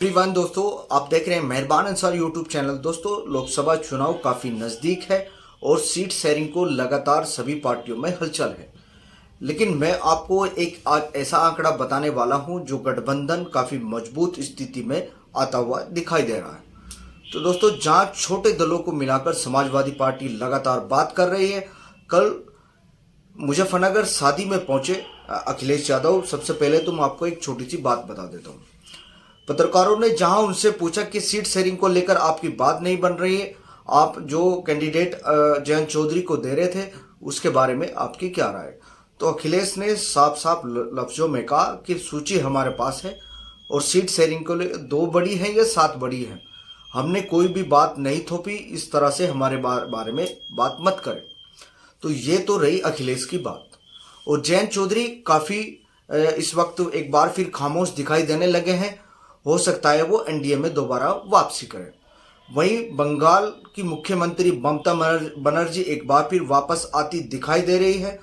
Everyone दोस्तों, आप देख रहे हैं मेहरबान अंसार यूट्यूब चैनल। दोस्तों, लोकसभा चुनाव काफ़ी नज़दीक है और सीट शेयरिंग को लगातार सभी पार्टियों में हलचल है। लेकिन मैं आपको एक आज ऐसा आंकड़ा बताने वाला हूं जो गठबंधन काफ़ी मजबूत स्थिति में आता हुआ दिखाई दे रहा है। तो दोस्तों, जहां छोटे दलों को मिलाकर समाजवादी पार्टी लगातार बात कर रही है, कल मुजफ्फरनगर शादी में पहुंचे अखिलेश यादव। सबसे पहले तो मैं आपको एक छोटी सी बात बता देता हूँ। पत्रकारों ने जहां उनसे पूछा कि सीट शेयरिंग को लेकर आपकी बात नहीं बन रही है, आप जो कैंडिडेट जयंत चौधरी को दे रहे थे उसके बारे में आपकी क्या राय है, तो अखिलेश ने साफ साफ लफ्जों में कहा कि सूची हमारे पास है और सीट शेयरिंग को लेकर 2 बड़ी है या 7 बड़ी है, हमने कोई भी बात नहीं थोपी, इस तरह से हमारे बारे में बात मत करें। तो ये तो रही अखिलेश की बात। और जयंत चौधरी काफ़ी इस वक्त एक बार फिर खामोश दिखाई देने लगे हैं। हो सकता है वो एनडीए में दोबारा वापसी करें। वहीं बंगाल की मुख्यमंत्री ममता बनर्जी एक बार फिर वापस आती दिखाई दे रही है,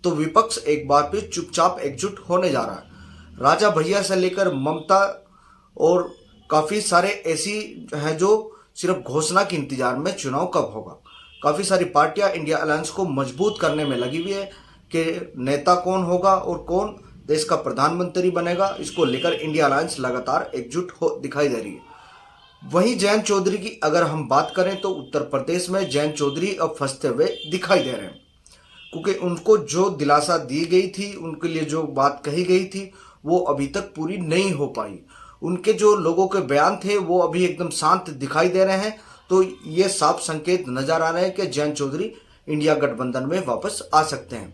तो विपक्ष एक बार फिर चुपचाप एकजुट होने जा रहा है। राजा भैया से लेकर ममता और काफ़ी सारे ऐसी हैं जो सिर्फ घोषणा के इंतजार में चुनाव कब होगा। काफ़ी सारी पार्टियां इंडिया अलायंस को मजबूत करने में लगी हुई है कि नेता कौन होगा और कौन देश का प्रधानमंत्री बनेगा। इसको लेकर इंडिया अलायंस लगातार एकजुट हो दिखाई दे रही है। वहीं जयंत चौधरी की अगर हम बात करें तो उत्तर प्रदेश में जयंत चौधरी अब फंसते हुए दिखाई दे रहे हैं, क्योंकि उनको जो दिलासा दी गई थी, उनके लिए जो बात कही गई थी, वो अभी तक पूरी नहीं हो पाई। उनके जो लोगों के बयान थे वो अभी एकदम शांत दिखाई दे रहे हैं। तो ये साफ संकेत नजर आ रहे हैं कि जयंत चौधरी इंडिया गठबंधन में वापस आ सकते हैं।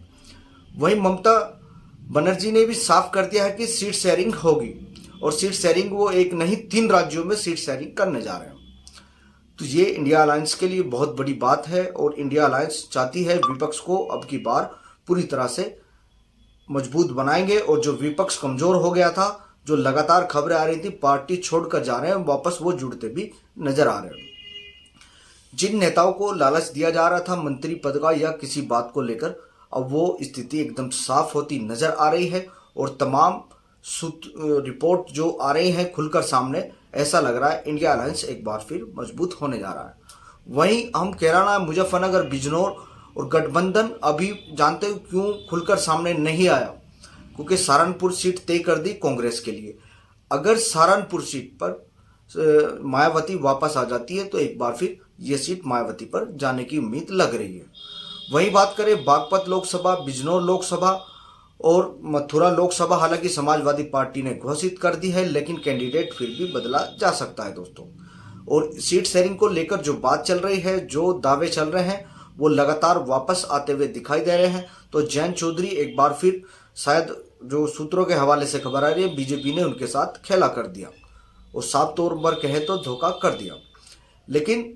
वहीं ममता बनर्जी ने भी साफ कर दिया है कि सीट शेयरिंग होगी, और सीट शेयरिंग वो एक नहीं 3 राज्यों में सीट शेयरिंग करने जा रहे हैं। तो ये इंडिया अलायंस के लिए बहुत बड़ी बात है और इंडिया अलायंस चाहती है विपक्ष को अब की बार पूरी तरह से मजबूत बनाएंगे। और जो विपक्ष कमजोर हो गया था, जो लगातार खबरें आ रही थी पार्टी छोड़कर जा रहे हैं, वापस वो जुड़ते भी नजर आ रहे हैं। जिन नेताओं को लालच दिया जा रहा था मंत्री पद का या किसी बात को लेकर, अब वो स्थिति एकदम साफ होती नजर आ रही है और तमाम रिपोर्ट जो आ रही हैं खुलकर सामने, ऐसा लग रहा है इंडिया अलायंस एक बार फिर मजबूत होने जा रहा है। वहीं हम कैराना, मुजफ्फरनगर, बिजनौर और गठबंधन अभी जानते हो क्यों खुलकर सामने नहीं आया, क्योंकि सहारनपुर सीट तय कर दी कांग्रेस के लिए। अगर सहारनपुर सीट पर मायावती वापस आ जाती है तो एक बार फिर ये सीट मायावती पर जाने की उम्मीद लग रही है। वहीं बात करें बागपत लोकसभा, बिजनौर लोकसभा और मथुरा लोकसभा, हालांकि समाजवादी पार्टी ने घोषित कर दी है, लेकिन कैंडिडेट फिर भी बदला जा सकता है दोस्तों। और सीट शेयरिंग को लेकर जो बात चल रही है, जो दावे चल रहे हैं, वो लगातार वापस आते हुए दिखाई दे रहे हैं। तो जयंत चौधरी एक बार फिर, शायद जो सूत्रों के हवाले से खबर आ रही है, बीजेपी ने उनके साथ खेला कर दिया और साफ तौर पर कहे तो धोखा कर दिया। लेकिन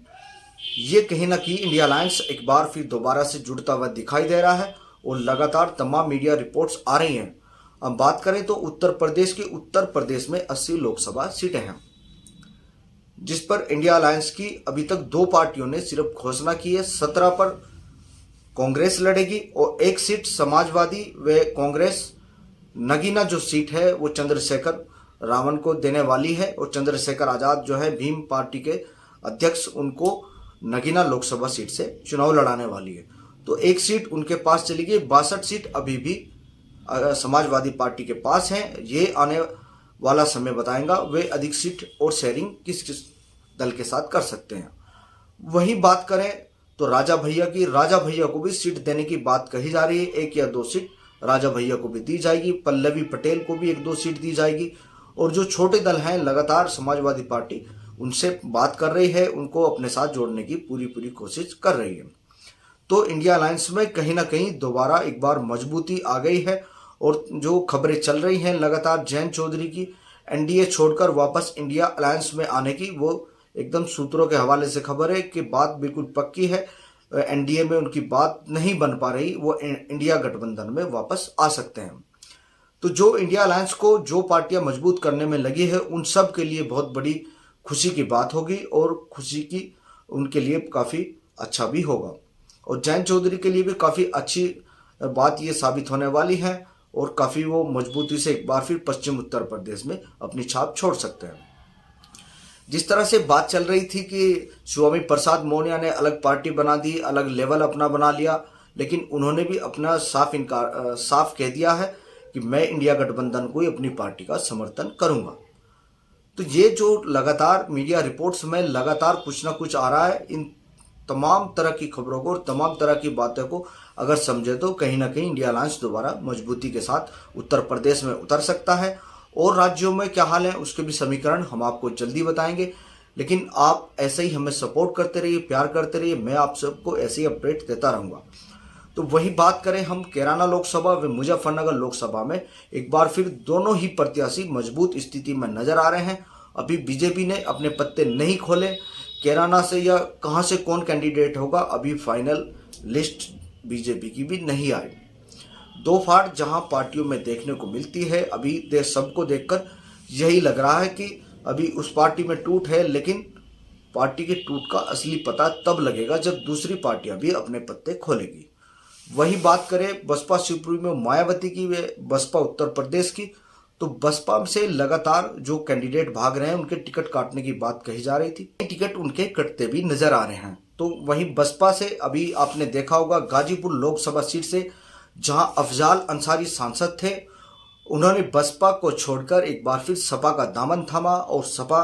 ये कहीं ना कहीं इंडिया अलायंस एक बार फिर दोबारा से जुड़ता हुआ दिखाई दे रहा है और लगातार तमाम मीडिया रिपोर्ट्स आ रही हैं। अब बात करें तो उत्तर प्रदेश में 80 लोकसभा सीटें हैं, जिस पर इंडिया अलायंस की अभी तक 2 पार्टियों ने सिर्फ घोषणा की है। 17 पर कांग्रेस लड़ेगी और 1 सीट समाजवादी व कांग्रेस, नगीना जो सीट है वो चंद्रशेखर रावण को देने वाली है। और चंद्रशेखर आजाद जो है भीम पार्टी के अध्यक्ष, उनको नगीना लोकसभा सीट से चुनाव लड़ाने वाली है। तो 1 सीट उनके पास चली गई, 62 सीट अभी भी समाजवादी पार्टी के पास हैं। ये आने वाला समय बताएगा वे अधिक सीट और शेयरिंग किस किस दल के साथ कर सकते हैं। वहीं बात करें तो राजा भैया को भी सीट देने की बात कही जा रही है। 1 या 2 सीट राजा भैया को भी दी जाएगी, पल्लवी पटेल को भी 1-2 सीट दी जाएगी। और जो छोटे दल हैं, लगातार समाजवादी पार्टी उनसे बात कर रही है, उनको अपने साथ जोड़ने की पूरी कोशिश कर रही है। तो इंडिया अलायंस में कहीं ना कहीं दोबारा एक बार मजबूती आ गई है। और जो खबरें चल रही हैं लगातार जयंत चौधरी की एनडीए छोड़कर वापस इंडिया अलायंस में आने की, वो एकदम सूत्रों के हवाले से खबर है कि बात बिल्कुल पक्की है। एनडीए में उनकी बात नहीं बन पा रही, वो इंडिया गठबंधन में वापस आ सकते हैं। तो जो इंडिया अलायंस को जो पार्टियां मजबूत करने में लगी है, उन सब के लिए बहुत बड़ी खुशी की बात होगी और खुशी की उनके लिए काफ़ी अच्छा भी होगा। और जयंत चौधरी के लिए भी काफ़ी अच्छी बात ये साबित होने वाली है और काफ़ी वो मजबूती से एक बार फिर पश्चिम उत्तर प्रदेश में अपनी छाप छोड़ सकते हैं। जिस तरह से बात चल रही थी कि स्वामी प्रसाद मौर्य ने अलग पार्टी बना दी, अलग लेवल अपना बना लिया, लेकिन उन्होंने भी अपना साफ कह दिया है कि मैं इंडिया गठबंधन को ही अपनी पार्टी का समर्थन करूंगा। तो ये जो लगातार मीडिया रिपोर्ट्स में लगातार कुछ ना कुछ आ रहा है, इन तमाम तरह की खबरों को और तमाम तरह की बातों को अगर समझे तो कहीं ना कहीं इंडिया अलायंस दोबारा मजबूती के साथ उत्तर प्रदेश में उतर सकता है। और राज्यों में क्या हाल है उसके भी समीकरण हम आपको जल्दी बताएंगे। लेकिन आप ऐसे ही हमें सपोर्ट करते रहिए, प्यार करते रहिए, मैं आप सबको ऐसे ही अपडेट देता रहूँगा। तो वही बात करें हम कैराना लोकसभा व मुजफ्फरनगर लोकसभा में, एक बार फिर दोनों ही प्रत्याशी मजबूत स्थिति में नजर आ रहे हैं। अभी बीजेपी ने अपने पत्ते नहीं खोले, कैराना से या कहां से कौन कैंडिडेट होगा अभी फाइनल लिस्ट बीजेपी की भी नहीं आई। दो फाड़ जहां पार्टियों में देखने को मिलती है, अभी सबको देखकर यही लग रहा है कि अभी उस पार्टी में टूट है, लेकिन पार्टी के टूट का असली पता तब लगेगा जब दूसरी पार्टियां भी अपने पत्ते खोलेगी। वही बात करें बसपा शिवपुरी में मायावती की व बसपा उत्तर प्रदेश की, तो बसपा से लगातार जो कैंडिडेट भाग रहे हैं उनके टिकट काटने की बात कही जा रही थी, टिकट उनके कटते भी नजर आ रहे हैं। तो वहीं बसपा से अभी आपने देखा होगा गाजीपुर लोकसभा सीट से जहां अफजाल अंसारी सांसद थे, उन्होंने बसपा को छोड़कर एक बार फिर सपा का दामन थामा और सपा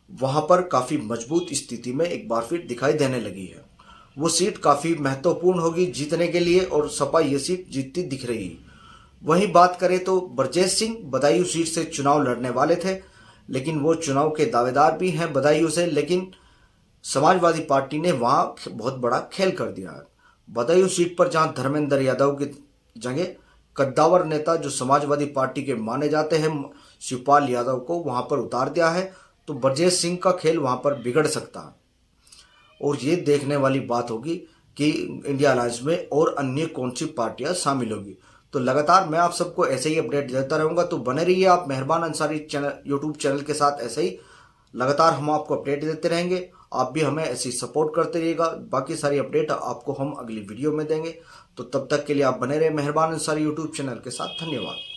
वहां पर काफी मजबूत स्थिति में एक बार फिर दिखाई देने लगी है। वो सीट काफी महत्वपूर्ण होगी जीतने के लिए और सपा ये सीट जीतती दिख रही है। वहीं बात करें तो ब्रजेश सिंह बदायूं सीट से चुनाव लड़ने वाले थे, लेकिन वो चुनाव के दावेदार भी हैं बदायूं से, लेकिन समाजवादी पार्टी ने वहां बहुत बड़ा खेल कर दिया है। बदायूं सीट पर जहां धर्मेंद्र यादव की जगह कद्दावर नेता जो समाजवादी पार्टी के माने जाते हैं शिवपाल यादव को वहां पर उतार दिया है, तो ब्रजेश सिंह का खेल वहां पर बिगड़ सकता है। और ये देखने वाली बात होगी कि इंडिया अलायंस में और अन्य कौन सी पार्टियां शामिल होगी। तो लगातार मैं आप सबको ऐसे ही अपडेट देता रहूंगा, तो बने रहिए आप मेहरबान अंसारी चैनल यूट्यूब चैनल के साथ। ऐसे ही लगातार हम आपको अपडेट देते रहेंगे, आप भी हमें ऐसे ही सपोर्ट करते रहिएगा। बाकी सारी अपडेट आपको हम अगली वीडियो में देंगे। तो तब तक के लिए आप बने रहे मेहरबान अंसारी यूट्यूब चैनल के साथ। धन्यवाद।